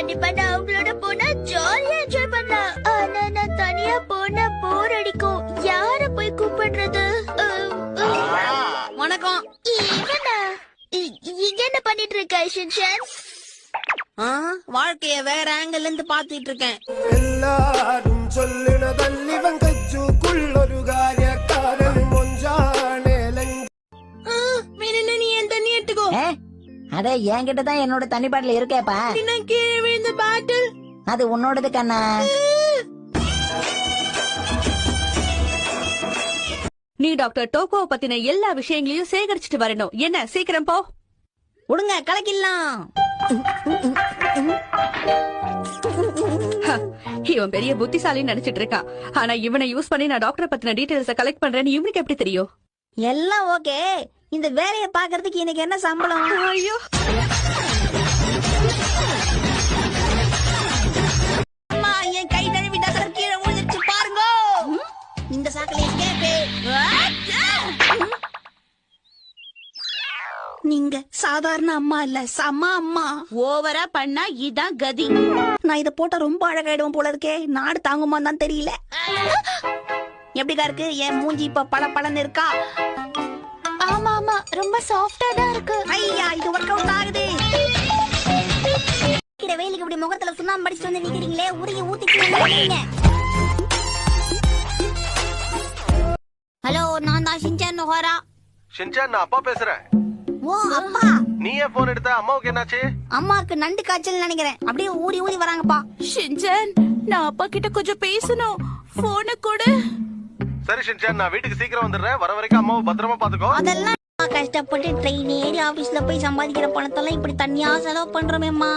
கண்டிப்பா நான் அவங்களோட போனா ஜாலியா என்ஜாய் பண்ணலாம். ஆனா நான் தனியா போனா போர் அடிக்கும். யார போய் கூப்பிடுறது? வணக்கம். இவனா? இங்க என்ன பண்ணிட்டு இருக்க ஷின்சான்? வாழ்க்கைய வேற ஆங்கிள் இருந்து பாத்துட்டு இருக்கேன். எல்லாரும் சொல்லுனதல்லிவன் கஜ்ஜுக்குள்ளொரு കാര്യക്കാരൻ மொஞ்சானேலங்க. நீ என் தண்ணி எடுத்துக்கோ. அடே என்கிட்ட தான் என்னோட தண்ணி பாட்டில் இருக்கேப்பா. கீழே விழுந்த பாட்டில் அது உன்னோடது கண்ணா. நீ டாக்டர் டோகோ பத்தின எல்லா விஷயங்களையும் சேகரிச்சுட்டு வரணும். என்ன சீக்கிரம் போ. விடுங்க கலக்கிடலாம். இவன் பெரிய புத்திசாலின்னு நினைச்சிட்டு இருக்கான். ஆனா இவனை யூஸ் பண்ணி நான் டாக்டர் பத்தின டீடைல்ஸ் கலெக்ட் பண்றேன்னு இவனுக்கு எப்படி தெரியும்? எல்லாம் ஓகே. இந்த வேலையை பாக்குறதுக்கு எனக்கு என்ன சம்பளம்? ஐயோ அம்மா, என் கை தழுவி டசர் கீழே விழுந்துருச்சு பாருங்க. இந்த சாக்கில கேப்பே. நீங்க சாதாரண அம்மா இல்ல, சம அம்மா. ஓவரா பண்ணா இதான் கதி. நான் இத போட்டா ரொம்ப அழகாயிடுவோம் போல இருக்கே. நாடு தாங்குமா தான் தெரியல. எப்படிக்கா இருக்கு என் மூஞ்சி? இப்ப பளபளன்னு இருக்கா? ஆமா ஆமா, ரொம்ப சாஃப்டா தான் இருக்கு. ஐயா, இது ஒர்க் அவுட் ஆகுது. வெயிலுக்கு இப்படி முகத்துல சுண்ணாம்பு படிச்சுட்டு வந்து நிக்கிறீங்களே, உருகி ஊத்திக்கிறீங்க. ஹலோ, நான் தான் ஷின்சான் நோஹரா. ஷின்சான், நான் அப்பா பேசுறேன். ஓ அப்பா, நீ ஏன் போன் எடுத்த? அம்மாவுக்கு என்னாச்சு? அம்மாக்கு நண்டு காய்ச்சல் நினைக்கிறேன். அப்படியே ஊறி ஊறி வராங்கப்பா. ஷின்சான், நான் அப்பா கிட்ட கொஞ்சம் பேசணும். போன கூட. சரி ஷின்சான், நான் வீட்டுக்கு சீக்கிரம் வந்துடுறேன். வர வரைக்கும் அம்மாவை பத்திரமா பாத்துக்கோ. அதெல்லாம் கஷ்டப்பட்டு ட்ரெயின் ஏறி ஆபீஸ்ல போய் சம்பாதிக்கிற பணத்தெல்லாம் இப்படி தனியா செலவு பண்றோமேம்மா.